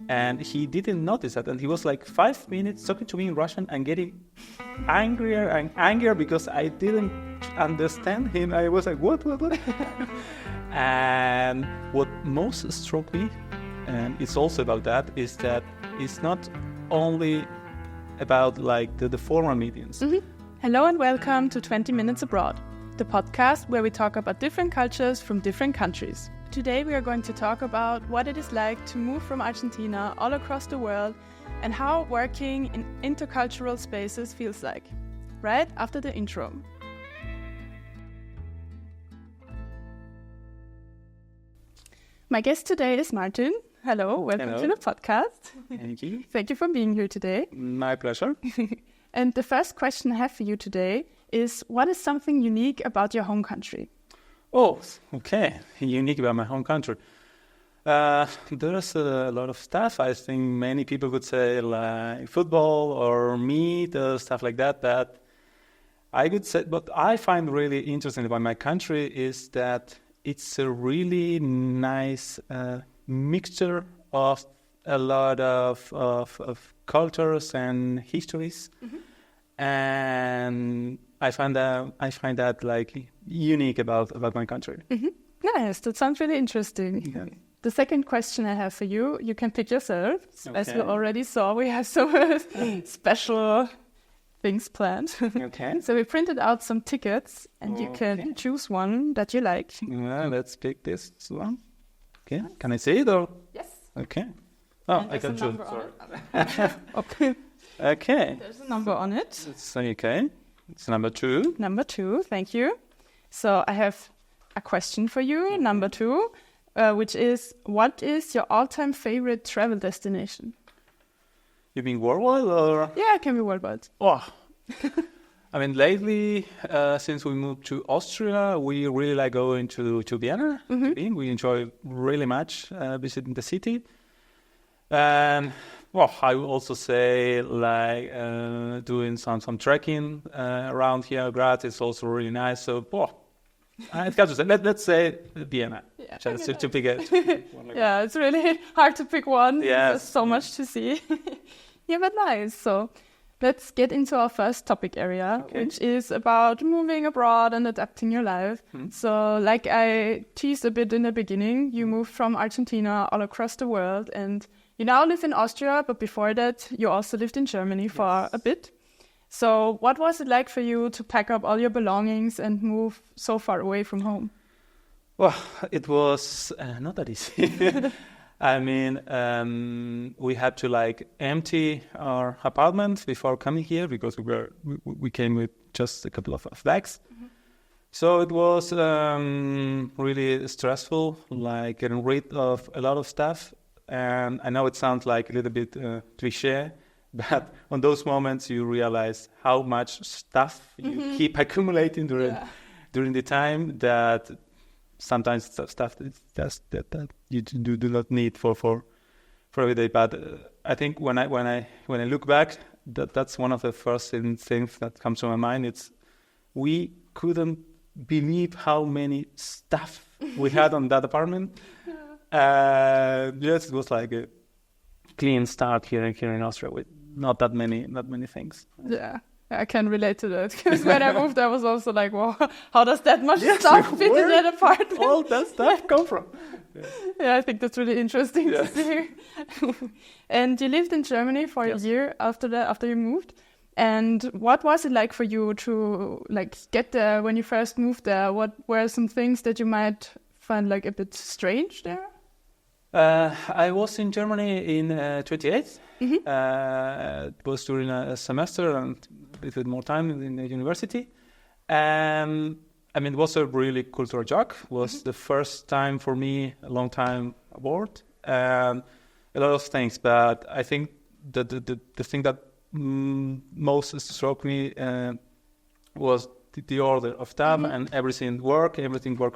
And he didn't notice that. And he was like 5 minutes talking to me in Russian and getting angrier and angrier because I didn't understand him. I was like, what? And what most struck me, and it's also about that, is that it's not only about like the formal meetings. Mm-hmm. Hello and welcome to 20 Minutes Abroad, the podcast where we talk about different cultures from different countries. Today we are going to talk about what it is like to move from Argentina all across the world and how working in intercultural spaces feels like, right after the intro. My guest today is Martin. Hello, welcome to the podcast. Thank you. Thank you for being here today. My pleasure. And the first question I have for you today is, what is something unique about your home country? Oh, okay. Unique about my home country. There's a lot of stuff. I think many people would say like football or meat or stuff like that. But I would say, what I find really interesting about my country is that it's a really nice mixture of a lot of cultures and histories. Mm-hmm. And I find that like unique about my country. Mm-hmm. Nice, that sounds really interesting. Yeah. The second question I have for you, you can pick yourself. Okay. As you already saw, we have some special things planned. Okay. So we printed out some tickets, and you can choose one that you like. Let's pick this one. Okay. Can I see it or? Yes. Okay. Oh, And I can choose. Sorry. Okay. Okay. There's a number on it. It's okay. It's number 2. Number 2, thank you. So I have a question for you, number 2, which is, what is your all-time favorite travel destination? You mean worldwide or? Yeah, it can be worldwide. Oh. I mean, lately, since we moved to Austria, we really like going to Vienna. Mm-hmm. We enjoy really much visiting the city. And well, I would also say like doing some trekking around here. Graz is also really nice. So, it's got to say, let's say Vienna. Yeah, Just to pick it. Yeah, it's really hard to pick one. Yes. There's so much to see. Yeah, but nice. So let's get into our first topic area, which is about moving abroad and adapting your life. Mm-hmm. So like I teased a bit in the beginning, you moved from Argentina all across the world, and you now live in Austria, but before that, you also lived in Germany for a bit. So what was it like for you to pack up all your belongings and move so far away from home? Well, it was not that easy. I mean, we had to like empty our apartment before coming here because we came with just a couple of bags. Mm-hmm. So it was really stressful, like getting rid of a lot of stuff. And I know it sounds like a little bit cliche, but on those moments you realize how much stuff you keep accumulating during the time that sometimes stuff that you do not need for every day. But I think when I look back, that's one of the first things that comes to my mind. It's we couldn't believe how many stuff we had on that apartment. Yes, it was like a clean start here in Austria with not that many things. Yeah, I can relate to that because when I moved, I was also like, "Wow, how does that much stuff fit in that apartment? All that stuff come from?" Yeah, I think that's really interesting to see. And you lived in Germany for a year after you moved. And what was it like for you to like get there when you first moved there? What were some things that you might find like a bit strange there? I was in Germany in 28. Mm-hmm. It was during a semester and a little bit more time in the university. I mean, it was a really cultural shock. It was the first time for me, a long time abroad. A lot of things, but I think the thing that most struck me was the order of time and everything work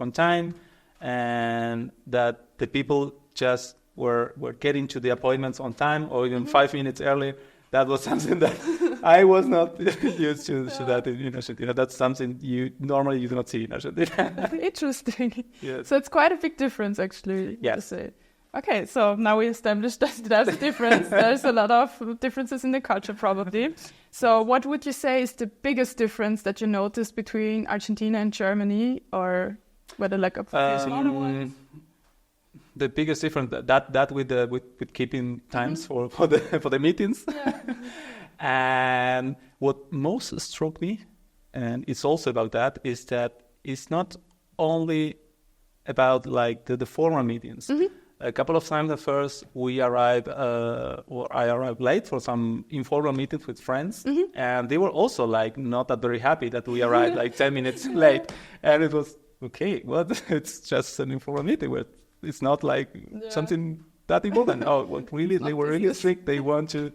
on time, and that the people just were getting to the appointments on time or even 5 minutes early. That was something that I was not used to that in Argentina. That's something you normally do not see in Argentina. Interesting. Yes. So it's quite a big difference, actually. Yes. To say. Okay, so now we established that there's a difference. There's a lot of differences in the culture, probably. So what would you say is the biggest difference that you noticed between Argentina and Germany, or whether like a professional one? The biggest difference that with keeping times for the meetings. Yeah. And what most struck me, and it's also about that, is that it's not only about like the formal meetings. A couple of times at first I arrived late for some informal meetings with friends, and they were also like not that very happy that we arrived like 10 minutes late, and it was okay. Well, it's just an informal meeting. It's not like something that important. Oh, well, really? They were really strict. They want to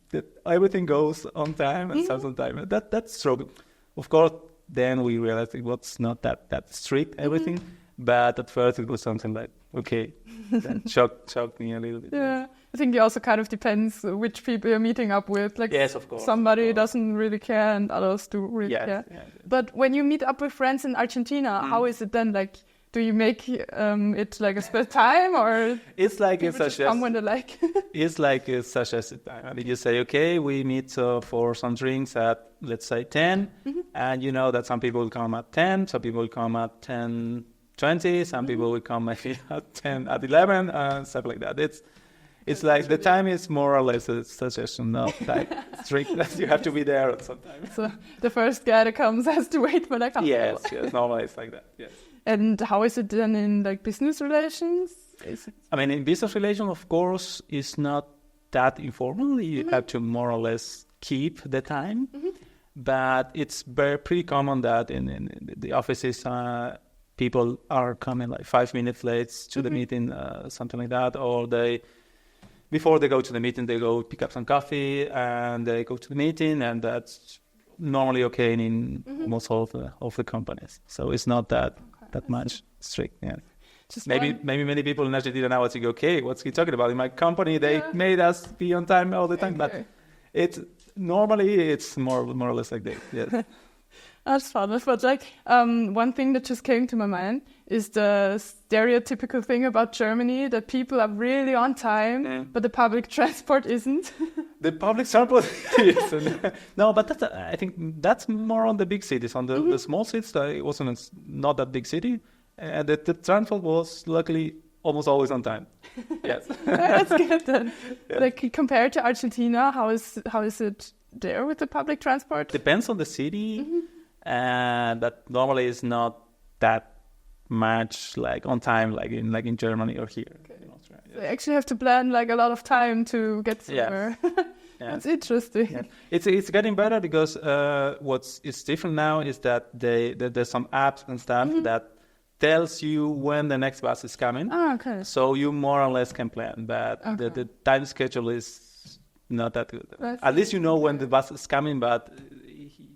that everything goes on time and starts on time. That's true. Of course, then we realized it was not that strict everything, but at first it was something like okay, that shocked me a little bit. Yeah, I think it also kind of depends which people you're meeting up with. Like, yes, of course. Somebody doesn't really care, and others do really care. Yeah. But when you meet up with friends in Argentina, how is it then? Like, do you make it like a special time, or it's like it's just come when they like? It's like a suggested time. I mean, you say, okay, we meet for some drinks at, let's say, 10, and you know that some people will come at 10, some people will come at 10:20, some people will come maybe at 11, stuff like that. It's like the time is more or less a suggestion, not like strict that you have to be there at some time. So the first guy that comes has to wait for that. Yes, normally it's like that. Yes. And how is it then in like business relations? I mean, in business relations, of course, it's not that informal. You have to more or less keep the time, but it's pretty common that in the offices, people are coming like 5 minutes late to the meeting, something like that, or before they go to the meeting, they go pick up some coffee and they go to the meeting, and that's normally okay in most of the companies. So it's not that much strict. Yeah. Just maybe many people in Argentina now would think, okay, what's he talking about? In my company, they made us be on time all the time, but it's normally more or less like that. Yes. That's fun. But like one thing that just came to my mind is the stereotypical thing about Germany, that people are really on time, but the public transport isn't. The public transport is. No, but I think that's more on the big cities. On the small cities, it wasn't not that big city. And the transport was luckily almost always on time. Yes. That's good then. Yes. Like compared to Argentina, how is it there with the public transport? Depends on the city. And that normally is not that much like on time, like in Germany or here in Austria. Yes. So you actually have to plan like a lot of time to get somewhere. Yeah. That's interesting. Yeah. It's getting better because it's different now is that there's some apps and stuff that tells you when the next bus is coming. Oh, okay. So you more or less can plan, but the time schedule is not that good. At least you know when the bus is coming, but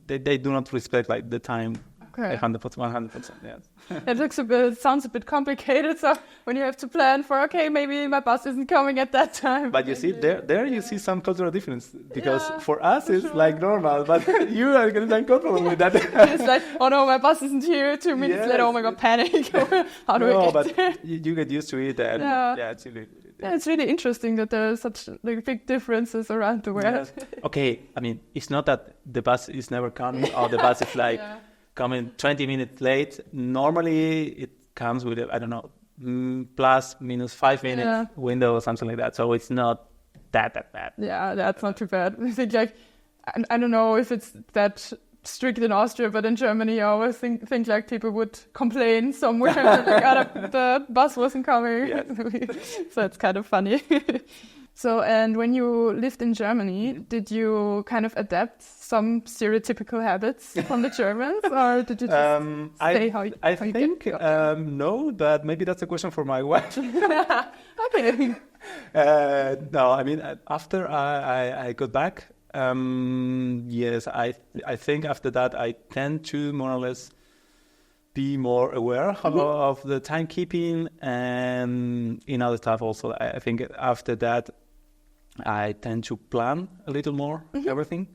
they do not respect like the time. Okay. 100%, yes. It sounds a bit complicated. So when you have to plan for, okay, maybe my bus isn't coming at that time. But you see, there you see some cultural difference because for us it's like normal, but you are going to be uncomfortable with that. It's like, oh no, my bus isn't here. 2 minutes later, oh my god, panic. How do I get there? You get used to it, and it's really. Yeah, it's really interesting that there are such like big differences around the world. Yes. Okay, I mean, it's not that the bus is never coming or the bus is like coming 20 minutes late. Normally, it comes with I don't know, plus minus 5 minutes window or something like that. So it's not that bad. Yeah, that's not too bad. I think like I don't know if it's that strict in Austria, but in Germany, I always think like people would complain somewhere like, the bus wasn't coming. Yes. So it's kind of funny. So, and when you lived in Germany, did you kind of adapt some stereotypical habits from the Germans, or did you just say how you think no, but maybe that's a question for my wife. Okay. No, I mean, after I got back, yes, I think after that I tend to more or less be more aware of the timekeeping and in other stuff also. I think after that I tend to plan a little more everything.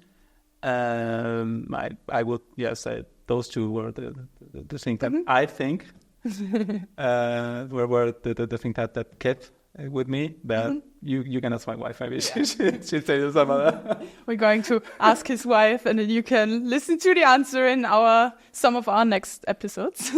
I would say those two were the things that I think were the thing that kept with me. But you can ask my wife. Maybe she'll tell you some other. We're going to ask his wife, and then you can listen to the answer in some of our next episodes.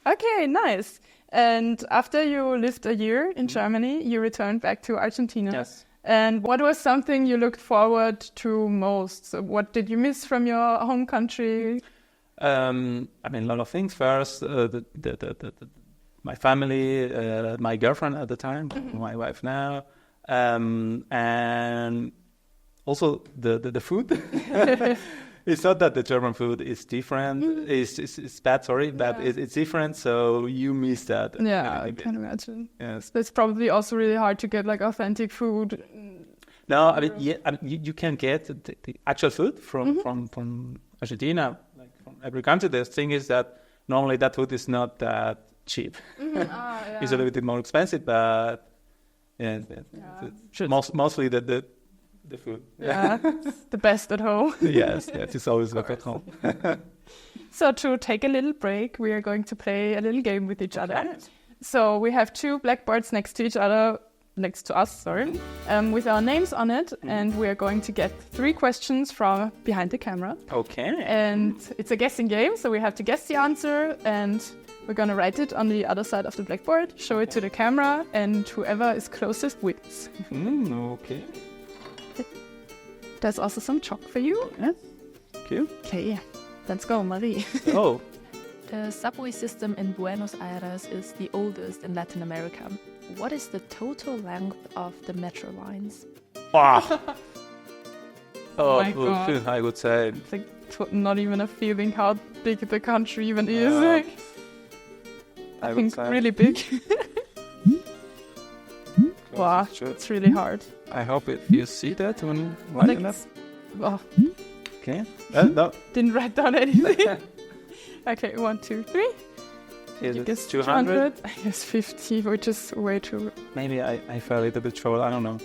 Okay, nice. And after you lived a year in Germany, you returned back to Argentina. Yes. And what was something you looked forward to most? So what did you miss from your home country? I mean, a lot of things. First, my family, my girlfriend at the time, my wife now, and also the food. It's not that the German food is different. It's bad, sorry, but it's different. So you miss that. Yeah, I can imagine. Yes, it's probably also really hard to get like authentic food. No, I mean, you can get the actual food from Argentina, like from every country. The thing is that normally that food is not that cheap. It's a little bit more expensive, but mostly the food. Yeah, it's the best at home. yes, it's always like at home. So to take a little break, we are going to play a little game with each other. So we have two blackboards next to us, with our names on it, and we are going to get 3 questions from behind the camera. Okay. And it's a guessing game, so we have to guess the answer, and we're going to write it on the other side of the blackboard, show it to the camera, and whoever is closest wins. Okay. There's also some chalk for you. Yes. Cool. Okay, let's go, Marie. Oh. The subway system in Buenos Aires is the oldest in Latin America. What is the total length of the metro lines? Wow. Oh my God. I would say. It's like not even a feeling how big the country even is. I think really big. Wow, it's really hard. I hope you see that when writing that. Oh. Okay. No. Didn't write down anything. Okay, 1, 2, 3. Is you it guess 200? I guess 50, which is way too... Maybe I felt a little bit short. I don't know.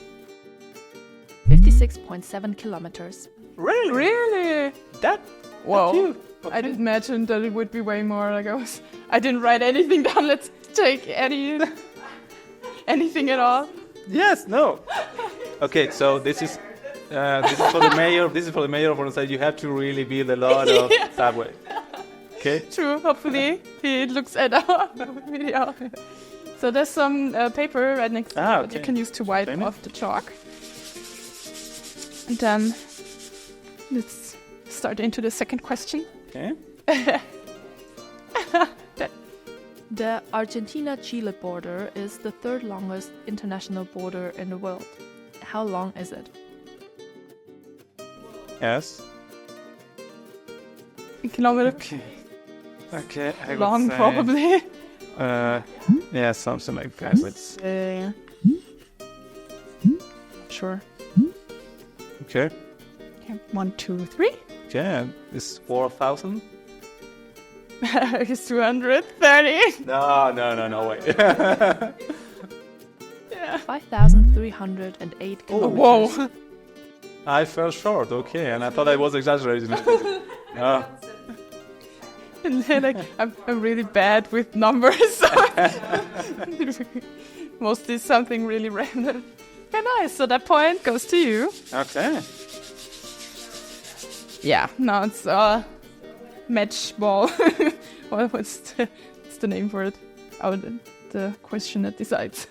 56.7 kilometers. Really? Really? That? Whoa. Okay. I didn't imagine that it would be way more. I didn't write anything down. Let's take anything at all. Yes. No. Okay. So this is for the mayor. This is for the mayor of Buenos Aires. You have to really build a lot of subway. Okay. True. Hopefully he looks at our video. So there's some paper right next to it that you can use to wipe off the chalk. And then let's start into the second question. Okay. The Argentina-Chile border is the 3rd longest international border in the world. How long is it? Yes. A kilometer. Okay. I would Long, say, probably. Yeah, something like that. Sure. Okay. 1, 2, 3. Okay. It's 4,000. It's 230. No way. Yeah. 5,308 kilometers. Oh, whoa. I fell short. Okay, and I thought I was exaggerating. No. I'm really bad with numbers. So mostly something really random. Okay, nice. So that point goes to you. Okay. Yeah. Now it's match ball. What's the name for it? The question that decides.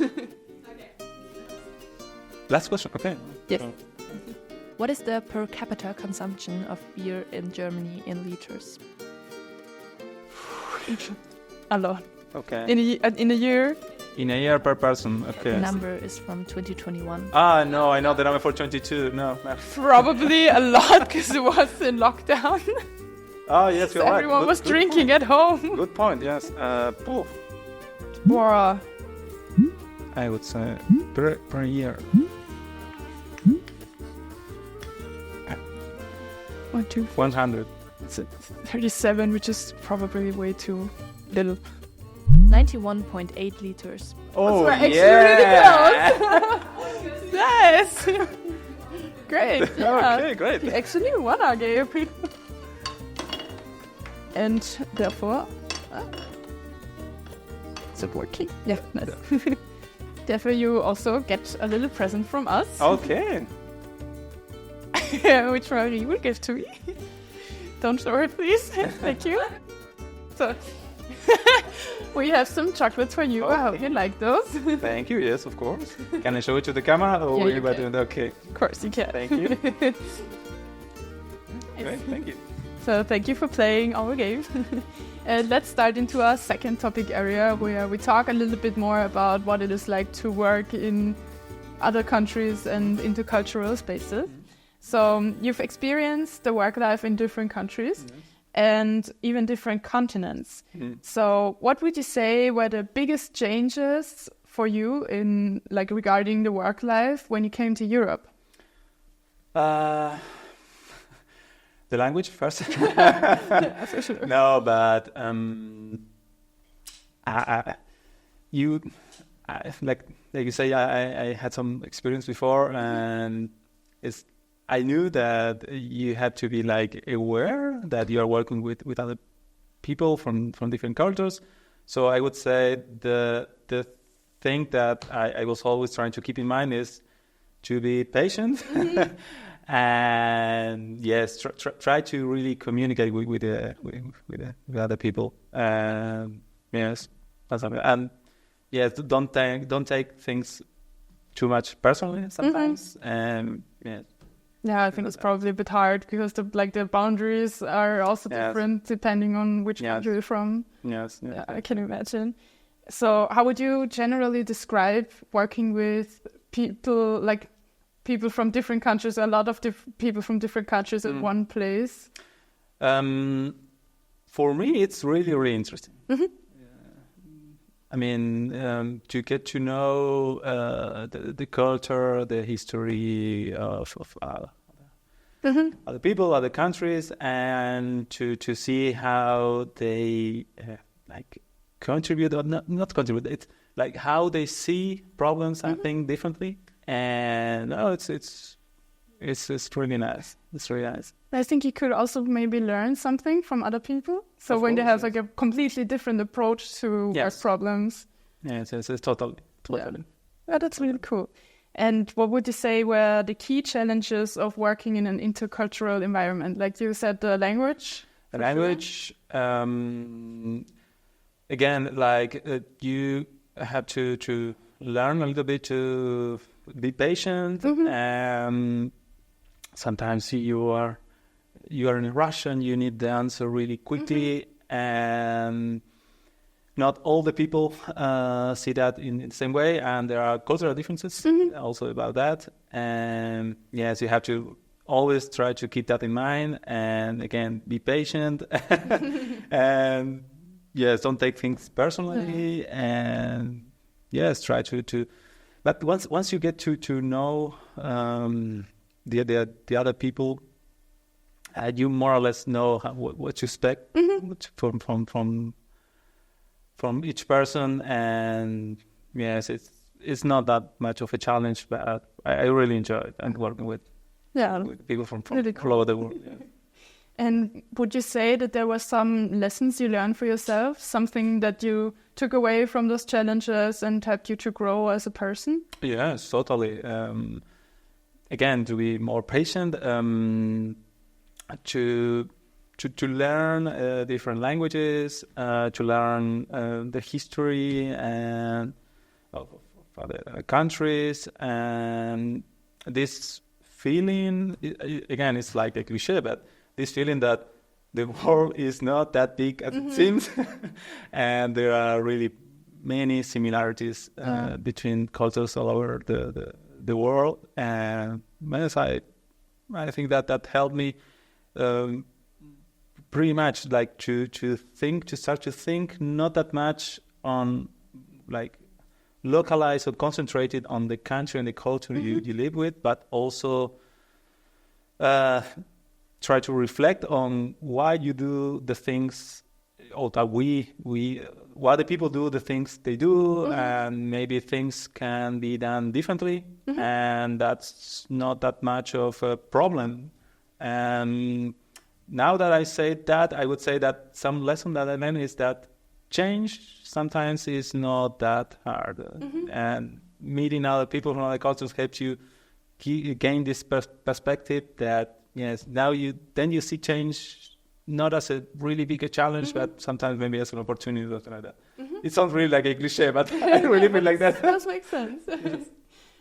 Last question. Okay. Yes. What is the per capita consumption of beer in Germany in liters? A lot. Okay. In a year? In a year per person. Okay. The number is from 2021. No, I know the number for 22. No. Probably a lot because it was in lockdown. Oh, yes, you're right. Everyone was drinking at home. Good point, yes. Or I would say per year. 1, 2, 100. 37, which is probably way too little. 91.8 liters. Oh, we're actually yeah. really close. Yes. Great. Yeah. Okay, great. We actually won our game. And therefore, working. Yeah, nice. Therefore, you also get a little present from us. Okay. Which Marie will give to me. Don't show it, please. Thank you. So, we have some chocolates for you. Okay. I hope you like those. Thank you. Yes, of course. Can I show it to the camera? Or Yeah, will you you can. do it? Okay. Of course, you can. Thank you. Great. Thank you. So, thank you for playing our game. Let's start into our second topic area where we talk a little bit more about what it is like to work in other countries and intercultural spaces. So you've experienced the work life in different countries and even different continents. So what would you say were the biggest changes for you in like regarding the work life when you came to Europe? The language first. Yeah, for sure. No, but like you say, I had some experience before, and I knew that you had to be like aware that you are working with other people from different cultures. So I would say the thing that I was always trying to keep in mind is to be patient. And yes, try to really communicate with other people. Yes, that's something. And yes, don't take things too much personally sometimes. Yes. Yeah, I think it's probably a bit hard because the boundaries are also different depending on which country you're from. Yes. Yeah, I can imagine. So, how would you generally describe working with people from different countries, a lot of people from different countries in one place? For me, it's really, really interesting. I mean, to get to know the culture, the history of other people, other countries, and to see how they contribute or not contribute. It's like how they see problems, I think, differently. And it's really nice. It's really nice. I think you could also maybe learn something from other people. So when they have like a completely different approach to work problems. Yes, it's totally. Yeah, that's really cool. And what would you say were the key challenges of working in an intercultural environment? Like you said, the language. The language. Again, like you have to learn a little bit to be patient. Sometimes you are in a rush and you need the answer really quickly, and not all the people see that in the same way, and there are cultural differences also about that. And yes, you have to always try to keep that in mind, and again, be patient. And yes, don't take things personally, and yes, try to. But once you get to know the other people, you more or less know what to expect from each person, and yes, it's not that much of a challenge, but I really enjoy it and working with people from really all over the world. Yeah. And would you say that there were some lessons you learned for yourself, something that you took away from those challenges and helped you to grow as a person? Yes, totally. Again, to be more patient, to learn different languages, to learn the history and of other countries, and this feeling, again, it's like a cliche, but this feeling that the world is not that big as it seems, and there are really many similarities between cultures all over the world. And yes, I think that helped me pretty much, like to start to think not that much on like localized or concentrated on the country and the culture you live with, but also try to reflect on why you do the things, or that why the people do the things they do, and maybe things can be done differently, and that's not that much of a problem. And now that I say that, I would say that some lesson that I learned is that change sometimes is not that hard. And meeting other people from other cultures helps you gain this perspective that, yes, now you see change not as a really big challenge, but sometimes maybe as an opportunity or something like that. It sounds really like a cliche, but I really feel like that. Does make sense. Yes.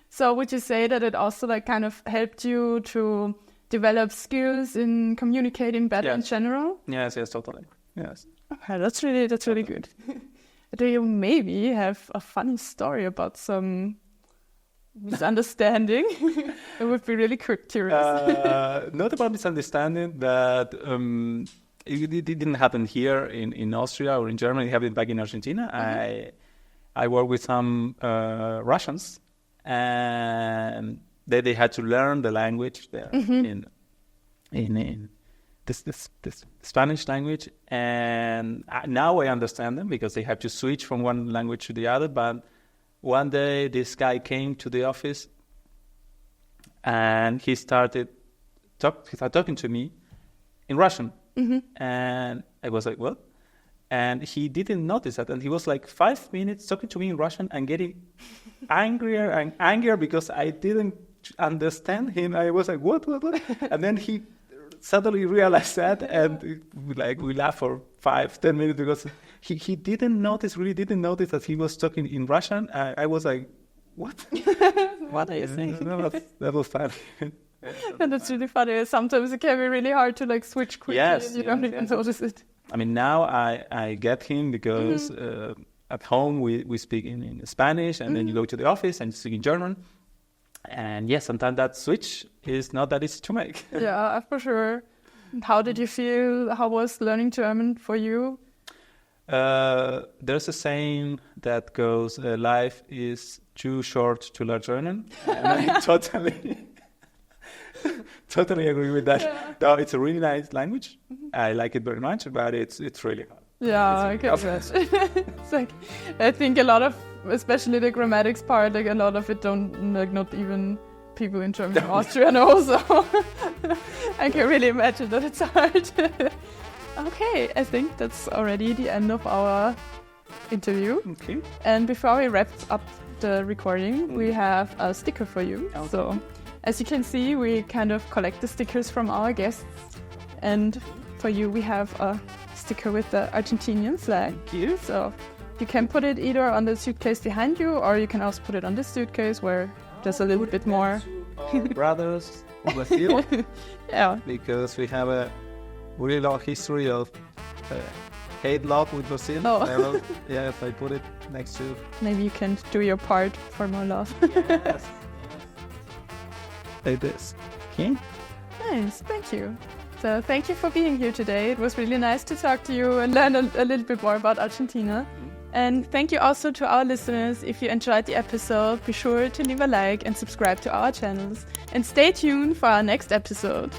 So would you say that it also like kind of helped you to develop skills in communicating better in general? Yes, totally. Yes. Okay, that's really good. Do you maybe have a funny story about some misunderstanding? It would be really curious. Not about misunderstanding, but it didn't happen here in Austria or in Germany. It happened back in Argentina. I worked with some Russians, and they had to learn the language there in this Spanish language. And now I understand them because they have to switch from one language to the other. But one day this guy came to the office and he started talking to me in Russian. And I was like, what? And he didn't notice that. And he was like 5 minutes talking to me in Russian and getting angrier and angrier because I didn't understand him. I was like, what? And then he suddenly realized that, and we laughed for 5-10 minutes because he really didn't notice that he was talking in Russian. I was like, what? What are you saying? That was fun. And that's really funny. Sometimes it can be really hard to like switch quickly and you don't even notice it. I mean, now I get him because at home we speak in Spanish, and then you go to the office and you speak in German. And yes, sometimes that switch is not that easy to make. Yeah, for sure. How did you feel? How was learning German for you? There's a saying that goes, life is too short to learn German. And I totally agree with that. Yeah. Though it's a really nice language. I like it very much, but it's really hard. Yeah, I can imagine. It's like, I think a lot of, especially the grammatics part, like a lot of it don't, like not even people in Germany or Austria know, so I can really imagine that it's hard. Okay, I think that's already the end of our interview. Okay. And before we wrap up the recording, we have a sticker for you. Okay. So, as you can see, we kind of collect the stickers from our guests, and for you we have a sticker with the Argentinian flag. Thank you. So you can put it either on the suitcase behind you, or you can also put it on this suitcase where there's a little bit more. Brothers Brazil. Yeah. Because we have a really long history of hate love with Brazil. Oh. Yes, I put it next to. Maybe you can do your part for more love. Yes. Like this. Okay. Nice, thank you. So thank you for being here today. It was really nice to talk to you and learn a little bit more about Argentina. And thank you also to our listeners. If you enjoyed the episode, be sure to leave a like and subscribe to our channels. And stay tuned for our next episode.